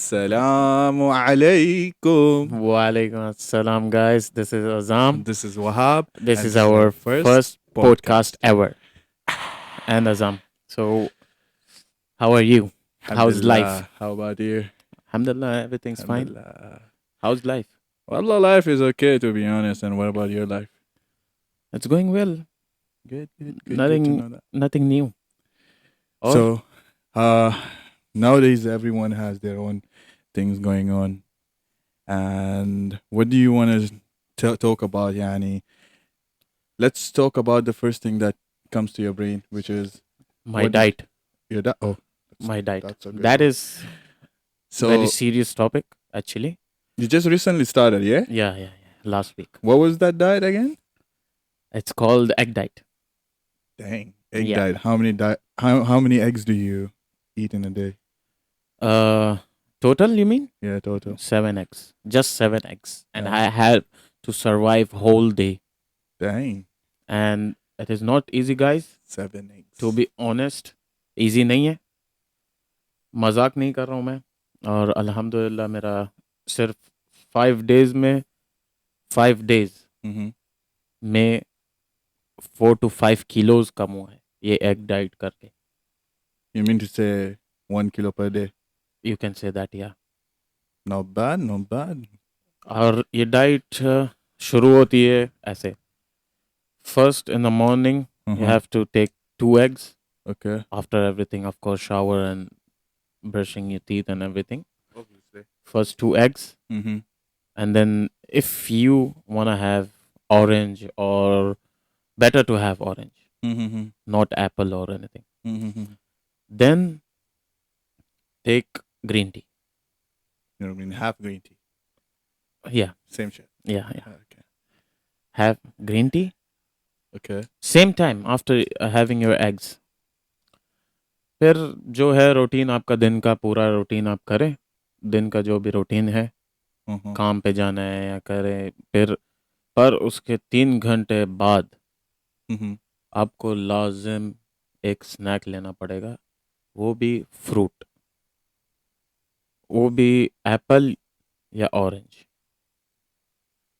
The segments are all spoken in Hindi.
Assalamu alaikum. Walaikum assalam, guys. This is Azam. This is Wahab, This and is this is our our first first podcast ever. And Azam. So, how are you? How's life? Alhamdulillah. How about you? Alhamdulillah, everything's fine. Alhamdulillah. How's life? Wallah, life is okay, to be honest. And what about your life? It's going well. Good to Nothing, know that. nothing new. Or So, nowadays everyone has their own things going on. And what do you want to talk about, Yani? Let's talk about the first thing that comes to your brain, which is my what diet. your diet. Oh, My diet. that's a good That one. is So very serious topic, actually. you just recently started, yeah? Yeah. Last week. What was that diet again? It's called egg diet. Dang, egg Yeah. diet. How many eggs do you eat in a day? Total, you mean? Yeah, total. 7 eggs. Just 7 eggs. And Yeah. I had to survive whole day. Dang, And it is not easy, guys. 7 eggs. To be honest, easy नहीं है. मजाक नहीं कर रहा हूँ मैं. और अल्हम्दुलिल्लाह मेरा सिर्फ 5 days में 5 days Mm-hmm. में 4 to 5 kilos कम हुआ है ये एग डाइट करके. You mean to say 1 kilo per day? You can say that, yeah. Not bad, not bad. और ये डाइट शुरू होती है ऐसे. First in the morning, you Uh-huh. have to take 2 eggs. Okay. After everything, of course, shower and brushing your teeth and everything. Obviously. First 2 eggs. Mm-hmm. And then if you want to have orange, or better to have orange, Mm-hmm. not apple or anything, Mm-hmm. then take green tea. You know what I mean? Half green tea. Yeah. Same shit. Yeah. Okay. Have green tea. Okay. Same time after having your eggs. फिर जो है रूटीन आपका दिन का पूरा रूटीन आप करें. दिन का जो भी रूटीन है, Uh-huh. काम पे जाना है या करें, फिर पर उसके 3 घंटे बाद Mm-hmm. आपको लाजिम एक स्नैक लेना पड़ेगा. वो भी फ्रूट, वो भी एप्पल या orange.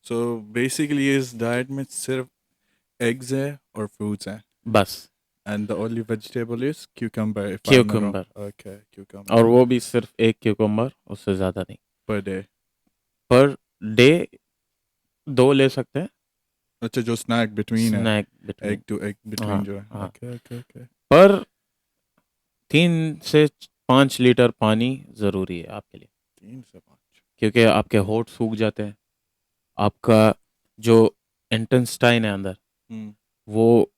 So basically, is diet में सिर्फ eggs है और fruits है. बस. And the only vegetable is cucumber. If I'm not wrong. Cucumber. Okay, cucumber. और वो भी सिर्फ एक क्यूकम्बर, उससे ज़्यादा नहीं. Per day. पर डे 2 ले सकते हैं. अच्छा, जो snack between है. Snack between. Egg to egg between हाँ, जो है. हाँ. Okay. पर 3 से 5 लीटर पानी ज़रूरी है आपके लिए. 3 से 5. क्योंकि आपके होठ सूख जाते हैं. आपका जो इंटेस्टाइन है अंदर, वो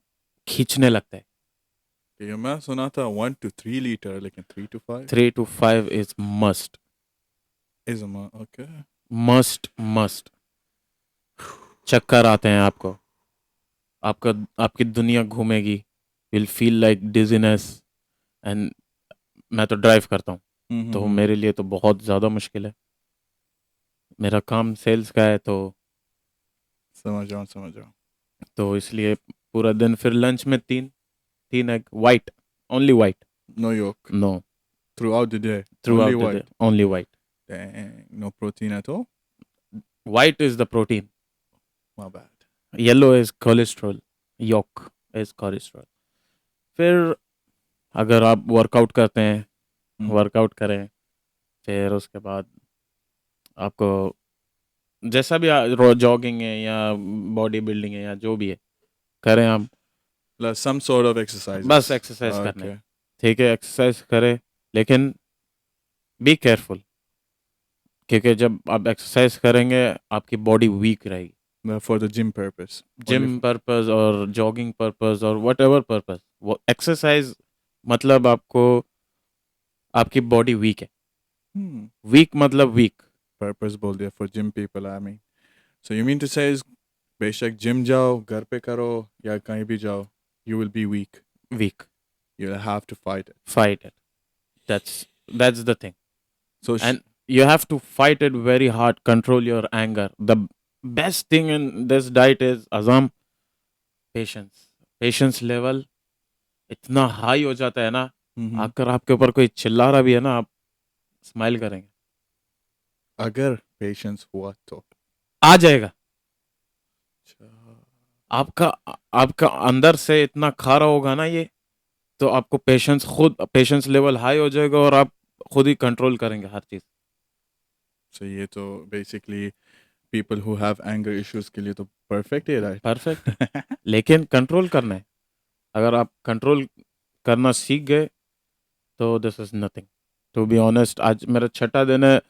खींचने लगता है. ये मैं सुना था 1 to 3 liter, लेकिन 3 to 5 3 to 5 is must. is a okay. Must. चक्कर आते हैं आपको. आपकी दुनिया घूमेगी. Will feel like dizziness. And मैं तो ड्राइव करता हूँ, तो मेरे लिए तो बहुत ज़्यादा मुश्किल है. मेरा काम सेल्स का है, तो समझ रहा हूँ. तो इसलिए पूरा दिन. फिर लंच में 3 egg white, only white. No yolk no, throughout the day. Through Only out white. Only white. Dang, no protein at all. White is the protein. My bad. Yellow is cholesterol. Yolk is cholesterol. फिर अगर आप वर्कआउट करते हैं, वर्कआउट करें, फिर उसके बाद आपको जैसा भी जॉगिंग है या बॉडी बिल्डिंग है या जो भी है, करें आप. Like some sort of exercise. बस एक्सरसाइज करना है. ठीक है, एक्सरसाइज करें, लेकिन बी केयरफुल. क्योंकि जब आप एक्सरसाइज करेंगे आपकी बॉडी वीक रहेगी. For the gym purpose. Gym purpose और जॉगिंग पर्पस और वट एवर पर्पस. वो एक्सरसाइज मतलब आपकी बॉडी वीक है. वीक मतलब वीक. Purpose बोल दिया for gym people, I mean. So you mean to say is बेशक gym जाओ, घर पे करो या कहीं भी जाओ, you will be weak. Weak. You'll have to fight it. Fight it. That's the thing. So And you have to fight it very hard. Control your anger. The best thing in this diet is, Azam, patience. Patience level इतना हाई हो जाता है ना, Mhm. अगर आपके ऊपर कोई चिल्ला रहा भी है ना, आप स्माइल करेंगे. अगर पेशेंस हुआ तो आ जाएगा। अच्छा आपका आपका अंदर से इतना खा रहा होगा ना ये, तो आपको पेशेंस लेवल हाई हो जाएगा और आप खुद ही कंट्रोल करेंगे हर चीज। सो ये तो basically people who have anger issues के लिए तो परफेक्ट है परफेक्ट है। राइट लेकिन कंट्रोल करना है। अगर आप कंट्रोल करना सीख गए तो this is nothing. To be honest, आज मेरा छठा दिन है।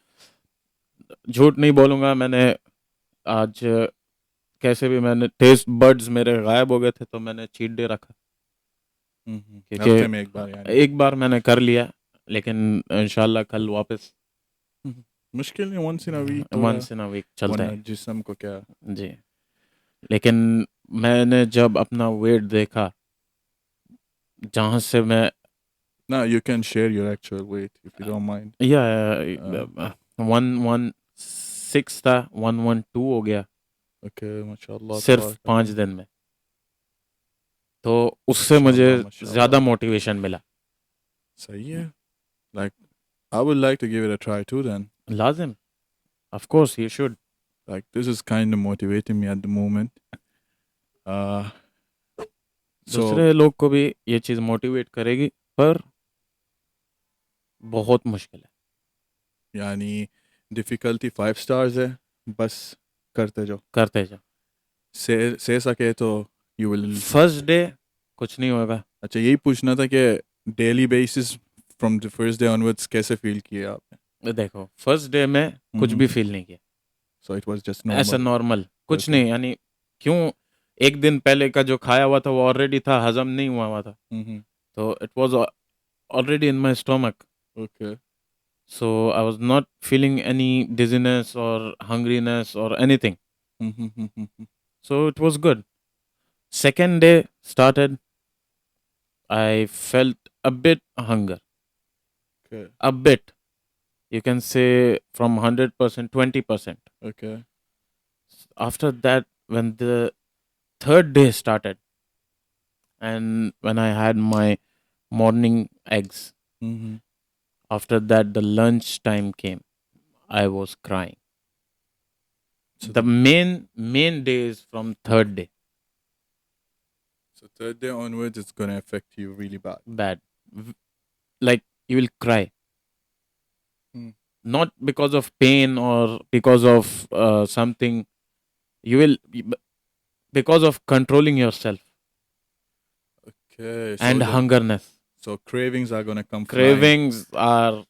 झूठ नहीं बोलूंगा, मैंने आज कैसे भी मैंने टेस्ट बर्ड्स मेरे गायब हो गए थे तो मैंने चीट डे रखा, क्योंकि हफ्ते में एक बार यानी एक बार मैंने कर लिया। लेकिन इंशाल्लाह कल वापस मुश्किल नहीं वंस इन अ वीक थोड़ा वंस इन अ वीक चलता वरना है। जिस्म को क्या जी। लेकिन मैंने जब अपना वेट देखा, जहां से मैं, ना you can share your actual wait if you don't mind या 116 था, 112 हो गया ओके माशाल्लाह सिर्फ तबारक 5 दिन में। तो उससे मुझे माशाल्लाह ज्यादा माशाल्लाह मोटिवेशन मिला। सही है like I would like to give it a try too then लाजिम, of course you should. like this is kind of motivating me at the moment uh so दूसरे लोग को भी ये चीज मोटिवेट करेगी, पर बहुत मुश्किल है। यानी डिफिकल्टी 5 स्टार्स है बस करते जाओ करते जाओ। से सके तो यू विल फर्स्ट डे कुछ नहीं होगा। अच्छा यही पूछना था कि daily basis from the first day onwards कैसे फील किए आपने देखो, फर्स्ट डे में कुछ भी फील नहीं किया। सो इट वाज जस्ट ऐसा नॉर्मल नॉर्मल कुछ ओके नहीं, यानी क्यों, एक दिन पहले का जो खाया हुआ था वो ऑलरेडी था, हजम नहीं हुआ था। तो it was already in my stomach, okay so I was not feeling any dizziness or hungriness or anything, so it was good. Second day started, I felt a bit hunger, okay a bit, you can say from 100% 20%. Okay After that, when the third day started and when I had my morning eggs, after that the lunch time came, I was crying. so The main day is from third day. so third day onwards it's going to affect you really bad Bad. Like you will cry. Not because of pain or because of something. You will, because of controlling yourself okay and hungerness. so cravings are going to come flying Cravings are,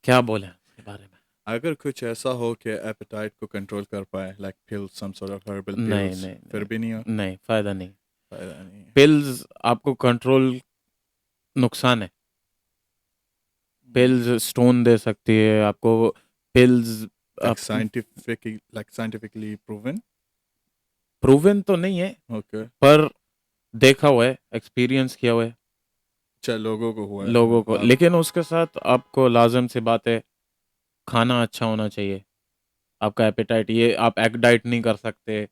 क्या बोले इसके बारे में? अगर कुछ ऐसा हो कि एपेटाइट को कंट्रोल कर पाए like pills some sort of herbal नहीं पिल्स नहीं फिर नहीं भी नहीं हो नहीं, फायदा नहीं। फायदा नहीं पिल्स आपको कंट्रोल नुकसान है। पिल्स स्टोन दे सकती है आपको। Pills like scientifically proven proven तो नहीं है, okay पर देखा हुआ है, एक्सपीरियंस किया हुआ है अच्छा लोगों को हुआ है लोगों को। आप लेकिन उसके साथ आपको लाजम सी बात है, खाना अच्छा होना चाहिए। आपका एपेटाइट, ये आप एग डाइट नहीं कर सकते।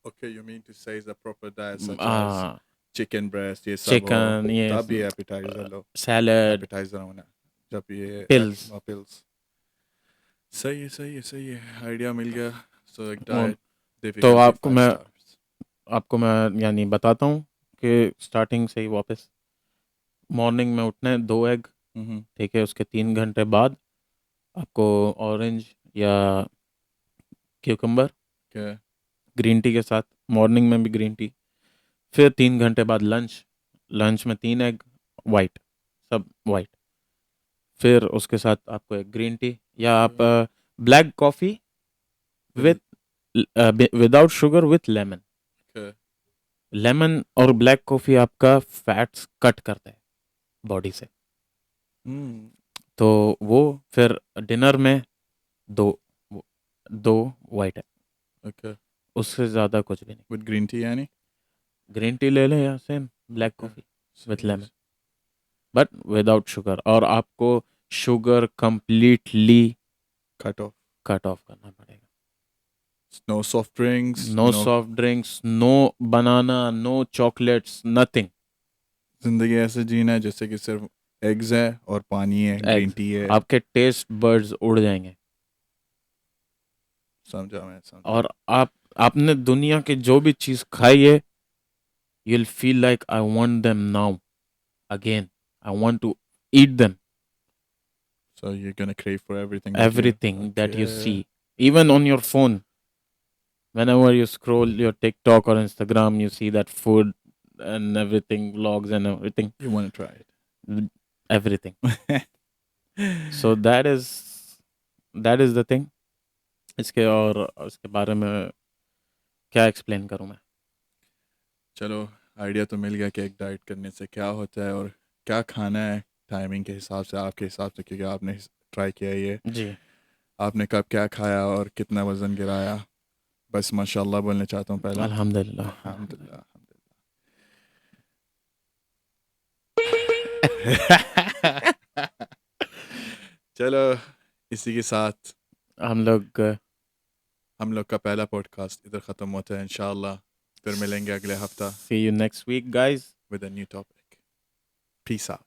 okay you mean to say is a proper diet such as हाँ, chicken breast ये सब हो चिकन, ये तब ये appetizer लो सैलड, appetizer होना जब ये पिल्स। pills सही है सही है सही है आइडिया मिल गया so like तो diet difficulty आपको 5 मैं stars यानी बताता हूँ कि स्टार्टिंग से ही वापस मॉर्निंग में उठना है, 2 एग, ठीक है। उसके 3 घंटे बाद आपको ऑरेंज या क्यूकम्बर okay ग्रीन टी के साथ, मॉर्निंग में भी ग्रीन टी। फिर 3 घंटे बाद लंच, लंच में 3 एग वाइट, सब वाइट। फिर उसके साथ आपको एक ग्रीन टी या आप black coffee With- with without sugar with lemon. okay lemon और ब्लैक कॉफ़ी आपका फैट्स कट करता है बॉडी से। mm, तो वो फिर डिनर में दो दो वाइट है, okay उससे ज़्यादा कुछ भी नहीं। with green tea यानी ग्रीन टी ले लें या same black Okay. Coffee with सही है। Lemon, but without sugar. और आपको sugar completely cut off cut off करना पड़ेगा। no soft drinks no soft drinks, no banana, no chocolates, nothing. जिंदगी ऐसे जीना है जैसे कि सिर्फ एग्स है और पानी है, ग्रीन एग्स, टी है। आपके टेस्ट बर्ड्स उड़ जाएंगे। समझा मैं, समझा। और आपने दुनिया की जो भी चीज खाई है, you'll feel like I want them now again. I want to eat them. So you're gonna crave for everything that you. Everything that you Okay. see, even on your phone. Whenever you scroll your TikTok or Instagram, you see that food and everything, vlogs and everything, You want to try everything. it. So that is the thing. इसके और इसके बारे में क्या एक्सप्लेन करूं मैं? चलो, आइडिया तो मिल गया कि एक डाइट करने से क्या होता है और क्या खाना है टाइमिंग के हिसाब से, आपके हिसाब से, क्योंकि आपने ट्राई किया ये। जी। आपने कब क्या खाया और कितना वज़न गिराया, बस माशाल्लाह बोलना चाहता हूँ पहला। अल्हम्दुलिल्लाह। अल्हम्दुलिल्लाह, अल्हम्दुलिल्लाह। चलो, इसी के साथ हम लोग हम लोग का पहला पॉडकास्ट इधर ख़त्म होता है। इंशाल्लाह फिर मिलेंगे अगले हफ्ता see you next week, guys. with a new topic. Peace out.